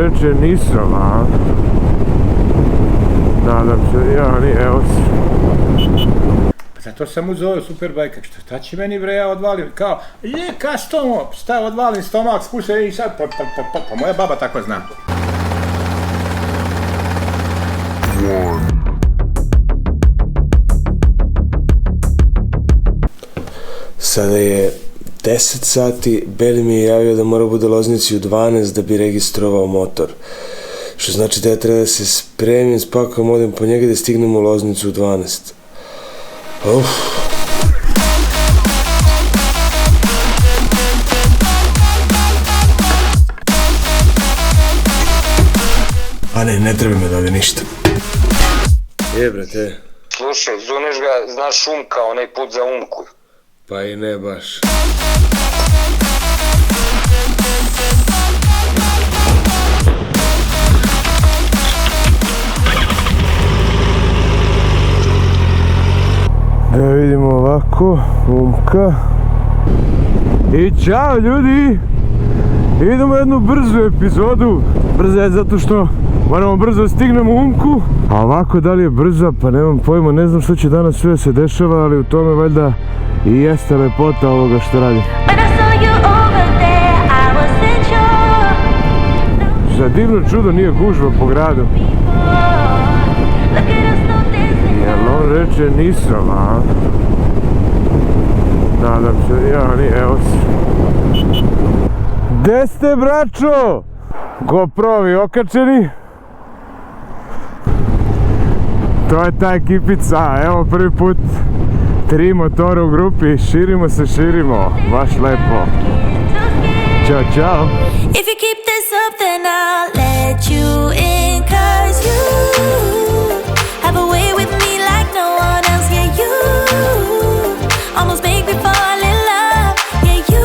reče nisam, a? Nadam se, ja ni, evo se. Pa zato sam uzeo Superbajka, šta će meni bre, ja odvalim, kao, kastomo, šta odvalim stomak, spušaj i sad, pa moja baba tako zna. Sada je 10 sati, Beli mi je javio da mora bude u Loznici u 12 da bi registrovao motor. Što znači da ja treba da se spremim, spakujem, odem po njega da stignem u Loznicu u 12. A ne treba me da ode ništa. Brate. Slušaj, zuneš ga, znaš Umka, onaj put za Umku. Pa i ne baš. Da vidimo ovako, Umka. I čao ljudi! Idemo jednu brzu epizodu. Brza je zato što moramo brzo stignemo Umku. A ovako da li je brza, pa nemam pojma, ne znam što će danas sve se dešava, ali u tome valjda i jeste lepota ovoga što radim. Za divno čudo nije gužva po gradu. Jel on reče nisam, a? Nadam se, ja ni, evo se. Gde ste, braćo? GoPro-ovi okačeni. To je ta ekipica, evo prvi put 3 motora u grupi, širimo se, baš lepo. Ćao, čao. If you keep this up then I'll let you in, cause you have a way with me like no one else, yeah you almost make me fall in love, yeah you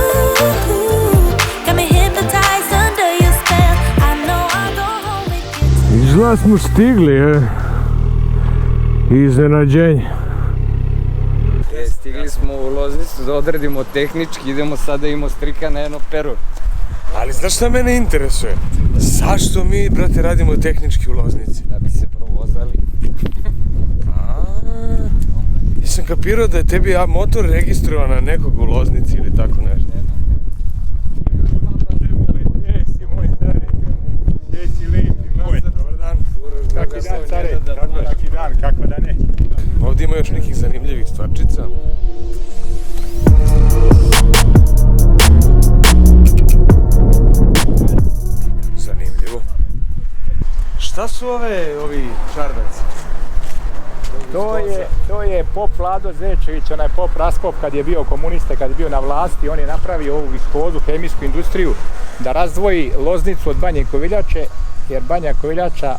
got me hypnotized under your spell, I know I'll go home with you. Izgleda smo stigli, iznenađenje. Stigli smo u Loznicu da odradimo tehnički, idemo sada imamo strika na jedno pero. Ali znaš šta mene interesuje? Zašto mi, brate, radimo tehnički u Loznici? Da bi se provozali. Ja sam kapirao da je tebi motor registrovan na nekog u Loznici ili tako nešto. Jesi moj stari, jesi lijepi moj. Dobar dan. Kako dan, care, svaki dan, kako da ne. Ovdje ima još nekih zanimljivih stvarčica. Zanimljivo. Šta su ovi čardaci? To je pop Vlado Zečević, onaj pop Raskop kad je bio komunista, kad je bio na vlasti, on je napravio ovu viskozu, hemijsku industriju, da razdvoji Loznicu od Banje Koviljače, jer Banja Koviljača,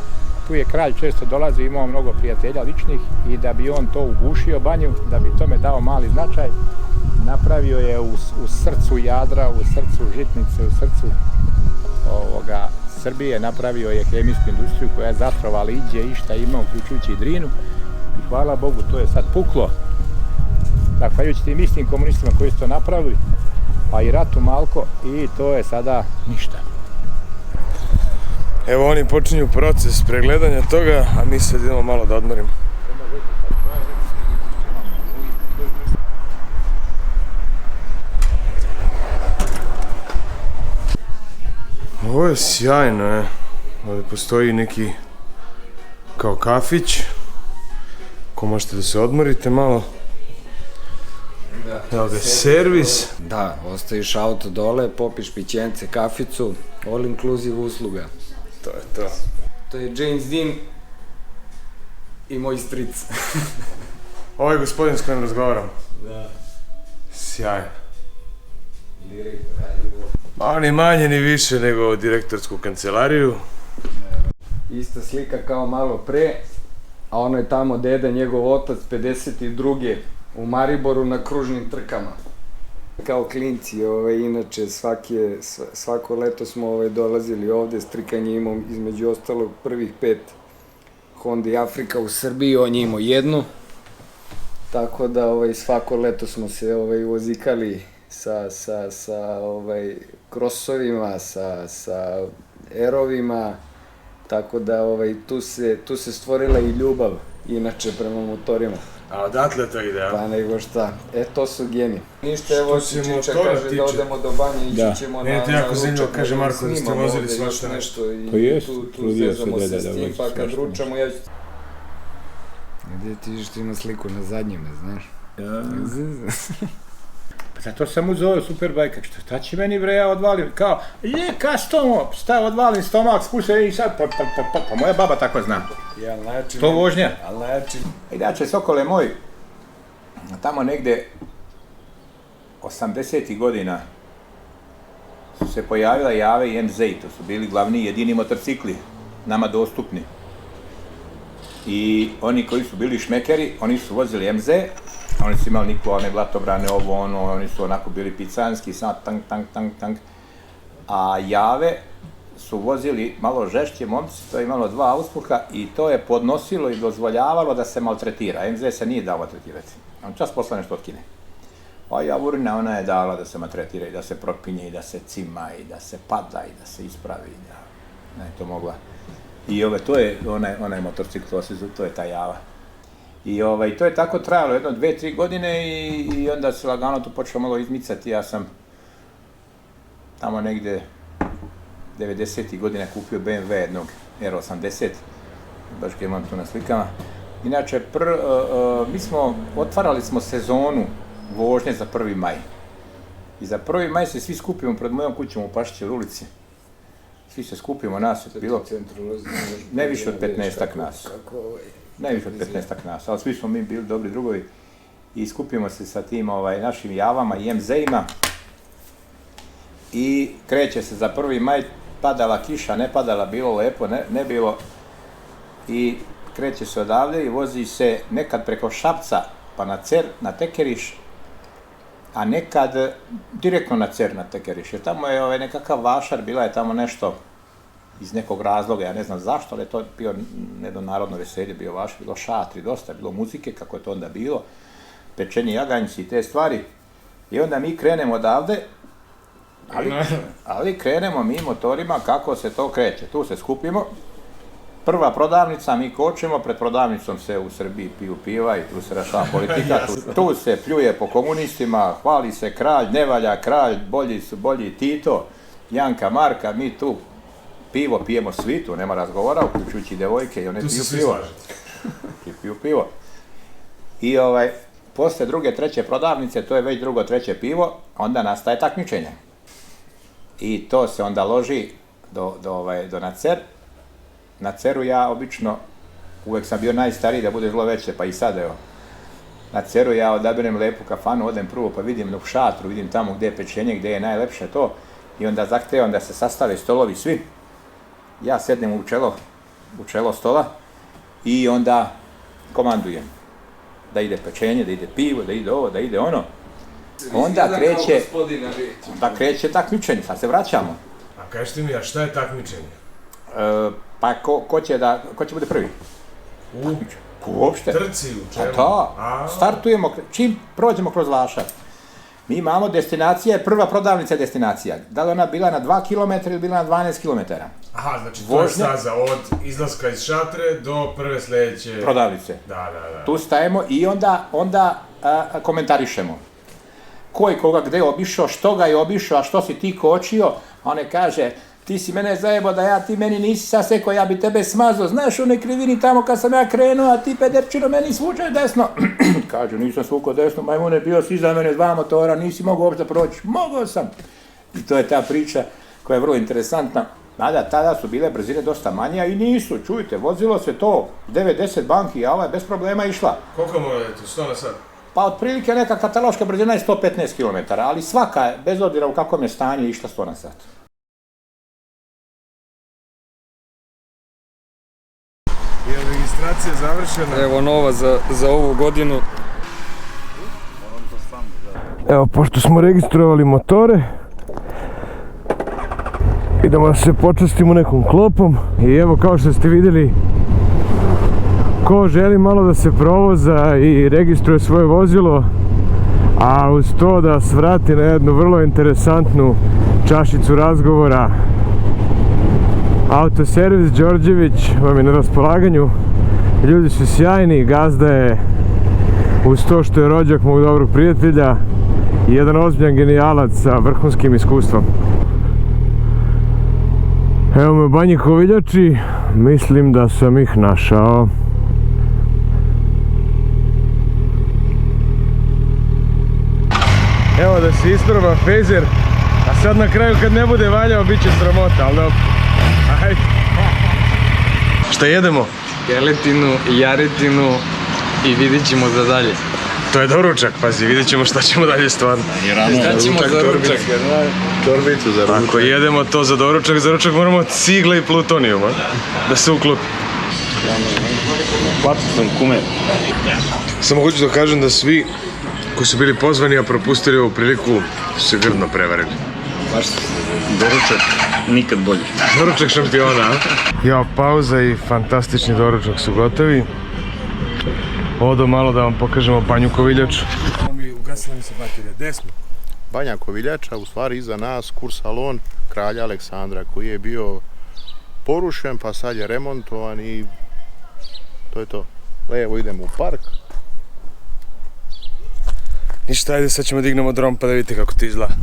tu je kralj često dolazi, imao mnogo prijatelja ličnih i da bi on to ugušio Banju, da bi tome dao mali značaj, napravio je u srcu Jadra, u srcu Žitnice, u srcu Srbije, napravio je hemijsku industriju koja je zatrovala iđe i šta ima, uključujući i Drinu. I hvala Bogu, to je sad puklo. Zahvaljujući tim istim komunistima koji su to napravili, pa i Ratu Malko, i to je sada ništa. Evo oni počinju proces pregledanja toga, a mi sad idemo malo da odmorimo. Ovo je sjajno, ovdje postoji neki kao kafić, ko možete da se odmorite malo. Evo ga servis. Da, ostaviš auto dole, popiš pićence, kaficu, all inclusive usluga. To je to. To je James Dean i moj stric. Ovo je gospodin s kojim razgovaram. Da. Sjajno. Direktor, ajde. Ni manje ni više nego direktorsku kancelariju. Ista slika kao malo pre, a ono je tamo deda, njegov otac, 52. u Mariboru na kružnim trkama. Kao klinci, inače svako leto smo dolazili ovde, strikanje imao između ostalog prvih 5 Honda Afrika u Srbiji, on je imao jednu. Tako da svako leto smo se vozikali sa krosovima, sa erovima, tako da tu se stvorila i ljubav, inače, prema motorima. A odatle to ide, a? Pa nego šta, to su geni. Ništa, evo si Čiča kaže da odemo do banje, ići ćemo na ručak. Ne, jako zanimljivo, kaže Marko, da ste vozili svašta nešto to i tu zezamo se s tim, pa kad ručamo ja ću... Gdje ti ideš, ti ima sliku na zadnjime, znaš? Pa zato sam uzeo Superbike, šta će meni bre, ja odvalim, kao, kastomo, odvalim stomak, spušaj i sad, pa moja baba tako zna. To vožnja. Inače, Sokole moj, tamo negde 80. godina su se pojavila Jave i MZ, to su bili glavni i jedini motorcikli nama dostupni. I oni koji su bili šmekeri, oni su vozili MZ, oni su imali one glatobrane, oni su onako bili picanski, samo tank. A Jave su vozili malo žešće momci, to je imalo 2 auspuha i to je podnosilo i dozvoljavalo da se maltretira. MZ se nije dao maltretirati, on čas posla nešto otkine. A Javurina, ona je dala da se maltretira i da se propinje i da se cima i da se pada i da se ispravi. Ne, to mogla. I to je onaj motorcikl, to je ta Java. I to je tako trajalo jedno 2-3 godine i onda se lagano to počelo malo izmicati. Ja sam tamo negde 90. godine kupio BMW jednog R80, baš ga imam tu na slikama. Inače, otvarali smo sezonu vožnje za 1. maj. I za 1. maj se svi skupimo pred mojom kućom u Pašićevoj ulici. Svi se skupimo, nas je bilo ne više od 15-ak nas. Ne više od 15-ak nas, ali svi smo mi bili dobri drugovi. I skupimo se sa tim našim Javama i MZ-ima. I kreće se za 1. maj, padala kiša, ne padala, bilo lepo, ne bilo. I kreće se odavde i vozi se nekad preko Šapca pa na Cer, na Tekeriš, a nekad direktno na Cer, na Tekeriš. Jer tamo je nekakav vašar, bila je tamo nešto iz nekog razloga, ja ne znam zašto, ali je to bio nedonarodno veselje, bio vašar, bilo šatri, dosta, bilo muzike, kako je to onda bilo, pečenje jaganjci i te stvari. I onda mi krenemo odavde, ali krenemo mi motorima kako se to kreće. Tu se skupimo, prva prodavnica, mi kočimo, pred prodavnicom se u Srbiji piju piva i tu se rešava politika, tu se pljuje po komunistima, hvali se kralj, ne valja kralj, bolji su bolji Tito, Janka, Marka, mi tu pivo pijemo svi, tu nema razgovora, uključujući devojke i one piju pivo. I posle druge, treće prodavnice, to je već drugo, treće pivo, onda nastaje takmičenje. I to se onda loži do na Cer. Na Ceru ja obično, uvek sam bio najstariji da bude zlo veće, pa i sad evo. Na Ceru ja odaberem lepu kafanu, odem prvo pa vidim u šatru, vidim tamo gde je pečenje, gde je najlepše to. I onda zahtevam da se sastave stolovi svi. Ja sednem u čelo stola i onda komandujem. Da ide pečenje, da ide pivo, da ide ovo, da ide ono. Onda kreće takmičenje, sad se vraćamo. A kažete mi, a šta je takmičenje? Pa ko će bude prvi? Uopšte. Trci u čemu? Da, startujemo, čim prođemo kroz vašar. Mi imamo destinacija, prva prodavnica je destinacija. Da li ona bila na 2 km ili bila na 12 km? Aha, znači to je staza od izlaska iz šatre do prve sljedeće... Prodavnice. Da. Tu stajemo i onda komentarišemo. Ko je koga gde obišao, što ga je obišao, a što si ti kočio, a one kaže, ti si mene zajebo da ti meni nisi sasekao, ja bi tebe smazao, znaš one krivini tamo kad sam ja krenuo, a ti pederčino meni svučaj desno. Kaže, nisam svukao desno, majmune, bio si iza mene 2 motora, nisi mogao uopšte proći. Mogao sam. I to je ta priča koja je vrlo interesantna. Mada tada su bile brzine dosta manje, a i nisu, čujte, vozilo se to 9-10 banki, a ova je bez problema išla. Koliko mora je to, 100 na sat? Pa otprilike neka kataloška brzina je 115 km, ali svaka, bez obzira u kakvom je stanju, išla 100 na sat. Je li registracija završena? Evo nova za ovu godinu. Evo, pošto smo registrovali motore, idemo da se počastimo nekom klopom. I evo, kao što ste vidjeli, ko želi malo da se provoza i registruje svoje vozilo, A uz to da vas vrati na jednu vrlo interesantnu čašicu razgovora. Autoservis Đorđević vam je na raspolaganju. Ljudi su sjajni, gazda je uz to što je rođak mog dobrog prijatelja i jedan ozbiljan genijalac sa vrhunskim iskustvom. Evo me u Banji Koviljači, mislim da sam ih našao. Evo da se isproba fejzer, a sad na kraju kad ne bude valjao bit će sramota, ali dobro. Ajde. Šta jedemo? Teletinu, jaretinu i vidit ćemo za dalje. To je doručak, pazi, vidjet ćemo šta ćemo dalje stvarno. Šta ćemo za ručak? Torbicu za ručak. Ako jedemo to za doručak moramo cigle i plutonijum, da se uklopi. Plaću sam kume. Samo hoću da kažem da svi koji su bili pozvani, a propustili ovu priliku, su se grdno prevarili. Baš doručak nikad bolji. Doručak šampiona, a? Ja, pauza i fantastični doručak su gotovi. Odo malo da vam pokažemo Banju Koviljaču. Ugasila mi se baterija, gde smo? Banja Koviljača, u stvari iza nas kursalon kralja Aleksandra koji je bio porušen pa sad je remontovan i to je to. Levo idemo u park. Ništa, ajde sad ćemo dignemo dron pa da vidite kako ti izgleda.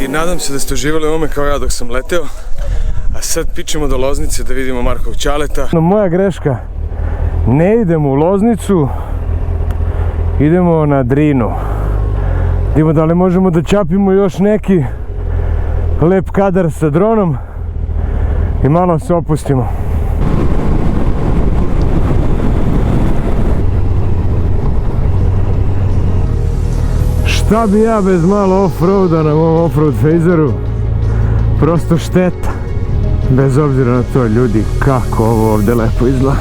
Nadam se da ste uživali ovome kao ja dok sam leteo. A sad pičemo do Loznice da vidimo Markov ćaleta. Moja greška. Ne idemo u Loznicu. Idemo na Drinu. Idemo da li možemo da čapimo još neki lep kadar sa dronom. I malo se opustimo. Šta bi ja bez malo off-roada na mom off-road fejzeru? Prosto šteta. Bez obzira na to, ljudi, kako ovo ovdje lepo izgleda.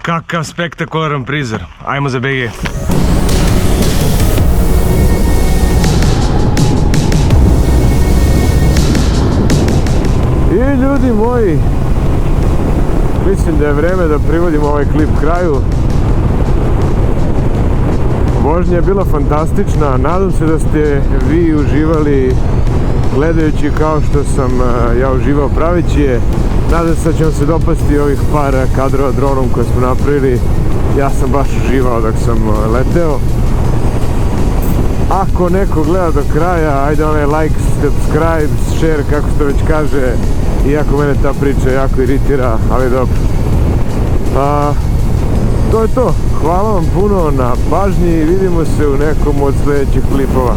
Kakav spektakularan prizor. Ajmo za BG. I ljudi moji, mislim da je vreme da privodim ovaj klip kraju. Vožnja je bila fantastična, nadam se da ste vi uživali gledajući kao što sam ja uživao pravići je. Nadam se da će vam se dopasti ovih par kadrova dronom koje smo napravili. Ja sam baš uživao dok sam leteo. Ako neko gleda do kraja, ajde onaj like, subscribe, share, kako se to već kaže. Iako mene ta priča jako iritira, ali dobro. To je to. Hvala vam puno na pažnji i vidimo se u nekom od sljedećih klipova.